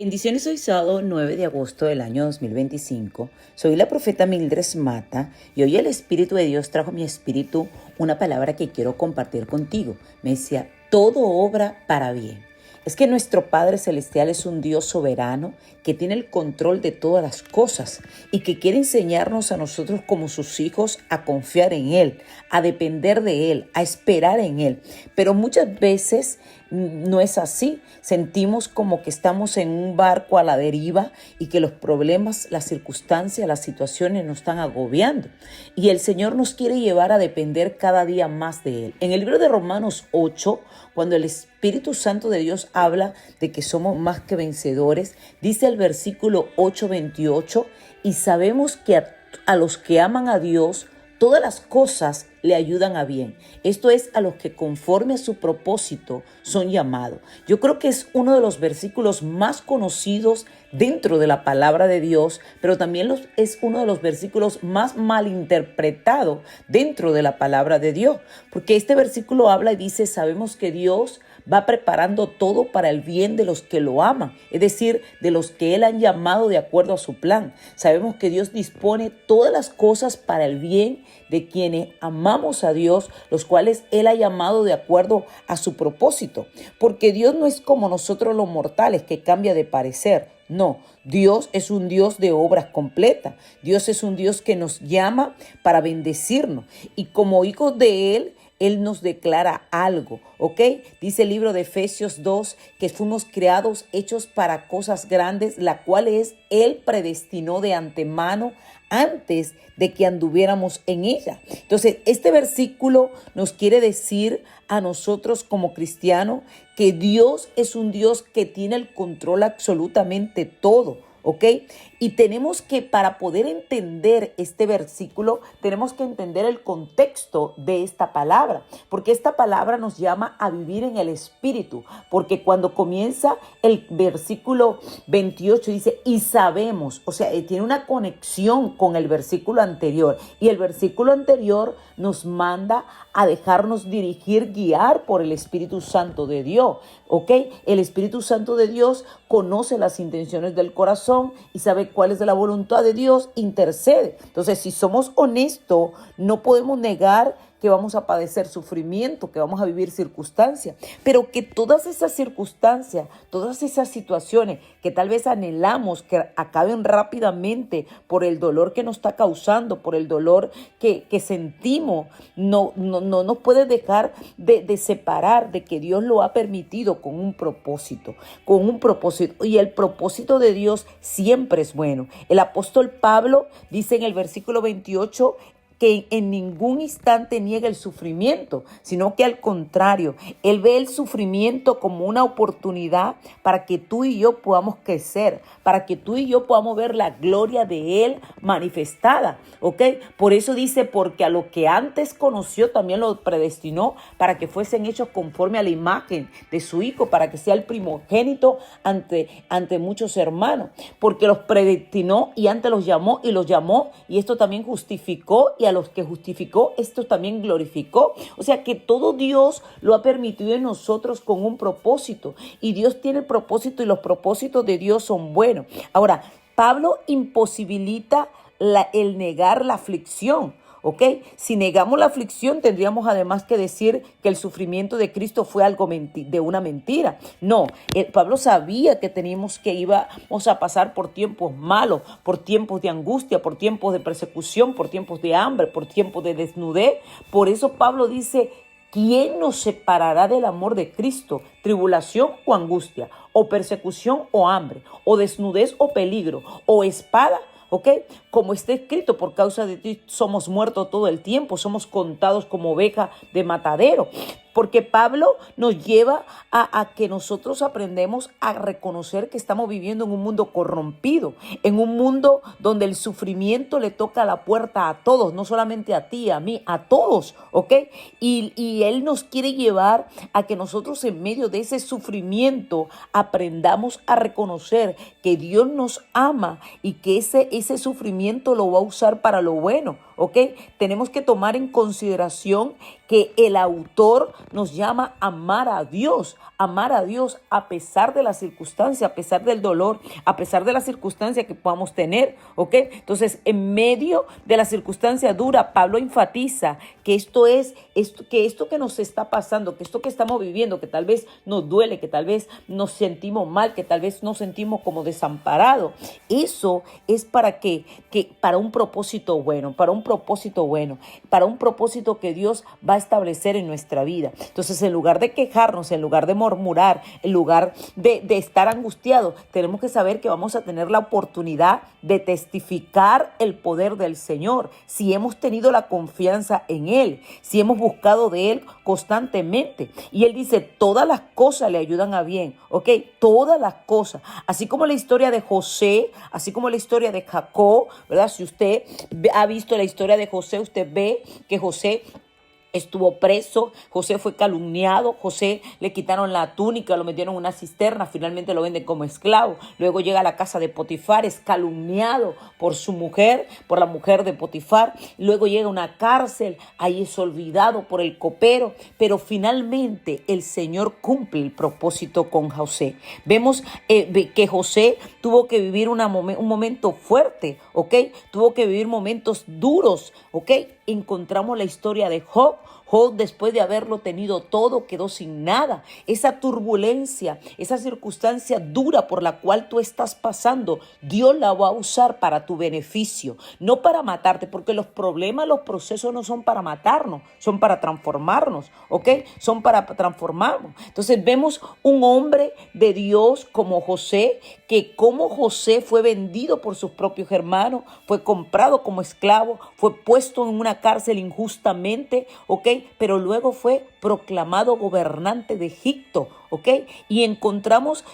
Bendiciones, hoy sábado 9 de agosto del año 2025. Soy la profeta Mildred Mata y hoy el Espíritu de Dios trajo a mi espíritu una palabra que quiero compartir contigo. Me decía, todo obra para bien. Es que nuestro Padre Celestial es un Dios soberano que tiene el control de todas las cosas y que quiere enseñarnos a nosotros como sus hijos a confiar en Él, a depender de Él, a esperar en Él. Pero muchas veces no es así. Sentimos como que estamos en un barco a la deriva y que los problemas, las circunstancias, las situaciones nos están agobiando. Y el Señor nos quiere llevar a depender cada día más de Él. En el libro de Romanos 8, cuando el Espíritu Santo de Dios habla de que somos más que vencedores, dice el versículo 8:28, y sabemos que a los que aman a Dios, todas las cosas le ayudan a bien. Esto es, a los que conforme a su propósito son llamados. Yo creo que es uno de los versículos más conocidos dentro de la palabra de Dios, pero también es uno de los versículos más malinterpretados dentro de la palabra de Dios. Porque este versículo habla y dice, sabemos que Dios va preparando todo para el bien de los que lo aman, es decir, de los que Él han llamado de acuerdo a su plan. Sabemos que Dios dispone todas las cosas para el bien de quienes amamos a Dios, los cuales Él ha llamado de acuerdo a su propósito. Porque Dios no es como nosotros los mortales, que cambia de parecer. No, Dios es un Dios de obras completas. Dios es un Dios que nos llama para bendecirnos. Y como hijos de Él nos declara algo, ¿ok? Dice el libro de Efesios 2 que fuimos creados, hechos para cosas grandes, la cual Él predestinó de antemano antes de que anduviéramos en ella. Entonces, este versículo nos quiere decir a nosotros como cristianos que Dios es un Dios que tiene el control absolutamente todo. ¿Ok? Y tenemos que, para poder entender este versículo, tenemos que entender el contexto de esta palabra, porque esta palabra nos llama a vivir en el Espíritu, porque cuando comienza el versículo 28 dice, y sabemos, o sea, tiene una conexión con el versículo anterior, y el versículo anterior nos manda a dejarnos dirigir, guiar por el Espíritu Santo de Dios, ¿ok? El Espíritu Santo de Dios conoce las intenciones del corazón y sabe cuál es la voluntad de Dios, intercede. Entonces, si somos honestos, no podemos negar que vamos a padecer sufrimiento, que vamos a vivir circunstancias, pero que todas esas circunstancias, todas esas situaciones que tal vez anhelamos que acaben rápidamente por el dolor que nos está causando, por el dolor que sentimos, no nos puede dejar de separar de que Dios lo ha permitido con un propósito, y el propósito de Dios siempre es bueno. El apóstol Pablo dice en el versículo 28, que en ningún instante niega el sufrimiento, sino que al contrario, Él ve el sufrimiento como una oportunidad para que tú y yo podamos crecer, para que tú y yo podamos ver la gloria de Él manifestada, ¿ok? Por eso dice, porque a lo que antes conoció también lo predestinó para que fuesen hechos conforme a la imagen de su Hijo, para que sea el primogénito ante muchos hermanos, porque los predestinó y antes los llamó, y esto también justificó, y a los que justificó, esto también glorificó. O sea que todo Dios lo ha permitido en nosotros con un propósito. Y Dios tiene propósito y los propósitos de Dios son buenos. Ahora, Pablo imposibilita el negar la aflicción. ¿Ok? Si negamos la aflicción, tendríamos además que decir que el sufrimiento de Cristo fue algo de una mentira. No, Pablo sabía que íbamos a pasar por tiempos malos, por tiempos de angustia, por tiempos de persecución, por tiempos de hambre, por tiempos de desnudez. Por eso Pablo dice, ¿quién nos separará del amor de Cristo? ¿Tribulación o angustia? ¿O persecución o hambre? ¿O desnudez o peligro? ¿O espada? ¿Ok? Como está escrito, por causa de ti somos muertos todo el tiempo, somos contados como oveja de matadero. Porque Pablo nos lleva a que nosotros aprendemos a reconocer que estamos viviendo en un mundo corrompido, en un mundo donde el sufrimiento le toca la puerta a todos, no solamente a ti, a mí, a todos, ¿ok? Y Él nos quiere llevar a que nosotros en medio de ese sufrimiento aprendamos a reconocer que Dios nos ama y que ese sufrimiento lo va a usar para lo bueno, ¿ok? Tenemos que tomar en consideración que el autor nos llama a amar a Dios a pesar de la circunstancia, a pesar del dolor, a pesar de la circunstancia que podamos tener, ¿ok? Entonces, en medio de la circunstancia dura, Pablo enfatiza que esto que nos está pasando, que esto que estamos viviendo, que tal vez nos duele, que tal vez nos sentimos mal, que tal vez nos sentimos como desamparados, eso es para un propósito bueno, para un propósito que Dios va a establecer en nuestra vida. Entonces, en lugar de quejarnos, en lugar de murmurar, en lugar de estar angustiados, tenemos que saber que vamos a tener la oportunidad de testificar el poder del Señor, si hemos tenido la confianza en Él, si hemos buscado de Él constantemente. Y Él dice, todas las cosas le ayudan a bien, ¿ok? Todas las cosas. Así como la historia de José, así como la historia de Jacob, ¿verdad? Si usted ha visto la historia de José, usted ve que José estuvo preso, José fue calumniado, José le quitaron la túnica, lo metieron en una cisterna, finalmente lo venden como esclavo. Luego llega a la casa de Potifar, es calumniado por su mujer, por la mujer de Potifar. Luego llega a una cárcel, ahí es olvidado por el copero, pero finalmente el Señor cumple el propósito con José. Vemos que José tuvo que vivir un momento fuerte, ¿ok? Tuvo que vivir momentos duros, ¿ok? Encontramos la historia de Job. Job, después de haberlo tenido todo, quedó sin nada. Esa turbulencia, esa circunstancia dura por la cual tú estás pasando, Dios la va a usar para tu beneficio, no para matarte, porque los problemas, los procesos no son para matarnos, son para transformarnos, ¿ok? Son para transformarnos. Entonces vemos un hombre de Dios como José, que como José fue vendido por sus propios hermanos, fue comprado como esclavo, fue puesto en una cárcel injustamente, ¿ok? Pero luego fue proclamado gobernante de Egipto, ¿ok? Y encontramos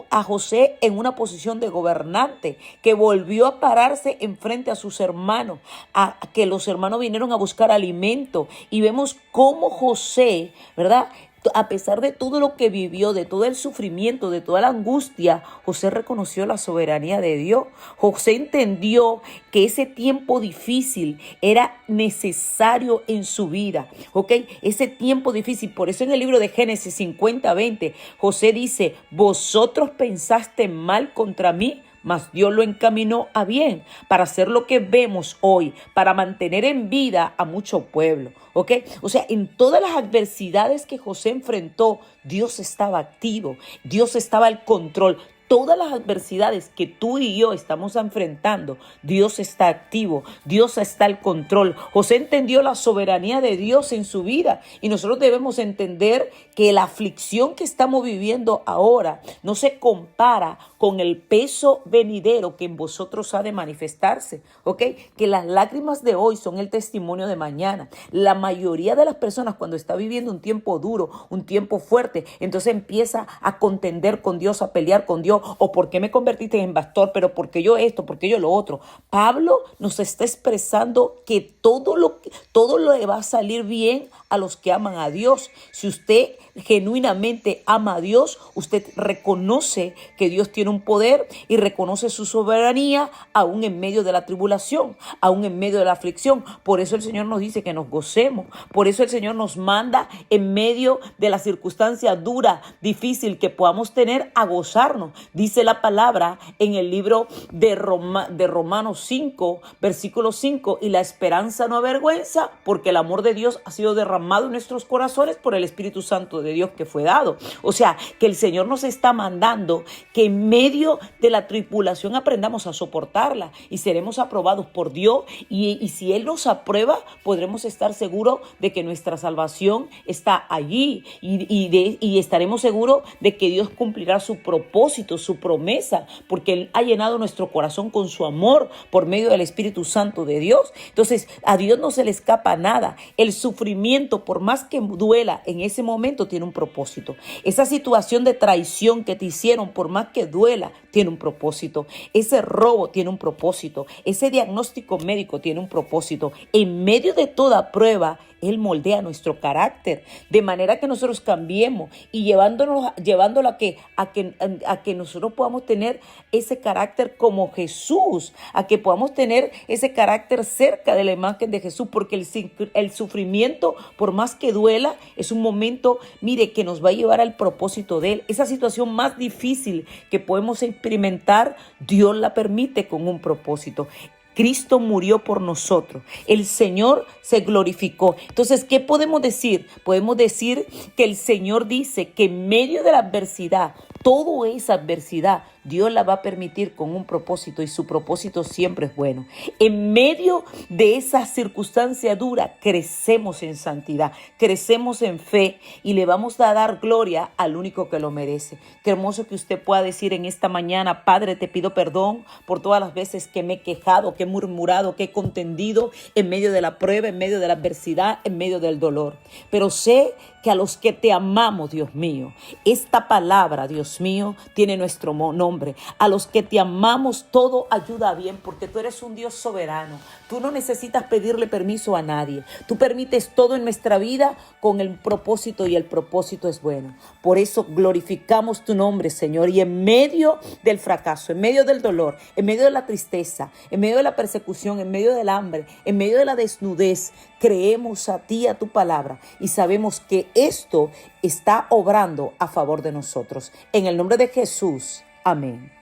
a José en una posición de gobernante, que volvió a pararse enfrente a sus hermanos, a que los hermanos vinieron a buscar alimento, y vemos cómo José, ¿verdad?, a pesar de todo lo que vivió, de todo el sufrimiento, de toda la angustia, José reconoció la soberanía de Dios. José entendió que ese tiempo difícil era necesario en su vida, ¿ok? Ese tiempo difícil. Por eso en el libro de Génesis 50:20, José dice, vosotros pensaste mal contra mí, mas Dios lo encaminó a bien para hacer lo que vemos hoy, para mantener en vida a mucho pueblo, ¿ok? O sea, en todas las adversidades que José enfrentó, Dios estaba activo, Dios estaba al control. Todas las adversidades que tú y yo estamos enfrentando, Dios está activo, Dios está al control. José entendió la soberanía de Dios en su vida, y nosotros debemos entender que la aflicción que estamos viviendo ahora no se compara con el peso venidero que en vosotros ha de manifestarse, ¿ok? Que las lágrimas de hoy son el testimonio de mañana. La mayoría de las personas, cuando está viviendo un tiempo duro, un tiempo fuerte, entonces empieza a contender con Dios, a pelear con Dios. O por qué me convertiste en pastor, pero por qué yo esto, por qué yo lo otro. Pablo nos está expresando que todo le va a salir bien a los que aman a Dios. Si usted genuinamente ama a Dios, usted reconoce que Dios tiene un poder y reconoce su soberanía aún en medio de la tribulación, aún en medio de la aflicción. Por eso el Señor nos dice que nos gocemos. Por eso el Señor nos manda en medio de la circunstancia dura, difícil que podamos tener, a gozarnos. Dice la palabra en el libro de Romanos 5, versículo 5, y la esperanza no avergüenza, porque el amor de Dios ha sido derramado en nuestros corazones por el Espíritu Santo de Dios que fue dado. O sea, que el Señor nos está mandando que en medio de la tribulación aprendamos a soportarla, y seremos aprobados por Dios, y si Él nos aprueba, podremos estar seguros de que nuestra salvación está allí, y estaremos seguros de que Dios cumplirá su propósito, su promesa, porque Él ha llenado nuestro corazón con su amor por medio del Espíritu Santo de Dios. Entonces, a Dios no se le escapa nada. El sufrimiento, por más que duela en ese momento, tiene un propósito. Esa situación de traición que te hicieron, por más que duela, tiene un propósito. Ese robo tiene un propósito. Ese diagnóstico médico tiene un propósito. En medio de toda prueba, Él moldea nuestro carácter de manera que nosotros cambiemos y llevándolo a que nosotros podamos tener ese carácter como Jesús, a que podamos tener ese carácter cerca de la imagen de Jesús, porque el sufrimiento, por más que duela, es un momento, mire, que nos va a llevar al propósito de Él. Esa situación más difícil que podemos experimentar, Dios la permite con un propósito. Cristo murió por nosotros. El Señor se glorificó. Entonces, ¿qué podemos decir? Podemos decir que el Señor dice que en medio de la adversidad, toda esa adversidad, Dios la va a permitir con un propósito y su propósito siempre es bueno. En medio de esa circunstancia dura, crecemos en santidad, crecemos en fe y le vamos a dar gloria al único que lo merece. Qué hermoso que usted pueda decir en esta mañana: Padre, te pido perdón por todas las veces que me he quejado, que he murmurado, que he contendido en medio de la prueba, en medio de la adversidad, en medio del dolor. Pero sé que a los que te amamos, Dios mío, esta palabra, Dios mío, tiene nuestro nombre. A los que te amamos, todo ayuda bien, porque tú eres un Dios soberano. Tú no necesitas pedirle permiso a nadie. Tú permites todo en nuestra vida con el propósito, y el propósito es bueno. Por eso glorificamos tu nombre, Señor, y en medio del fracaso, en medio del dolor, en medio de la tristeza, en medio de la persecución, en medio del hambre, en medio de la desnudez, creemos a ti, a tu palabra, y sabemos que esto está obrando a favor de nosotros. En el nombre de Jesús. Amén.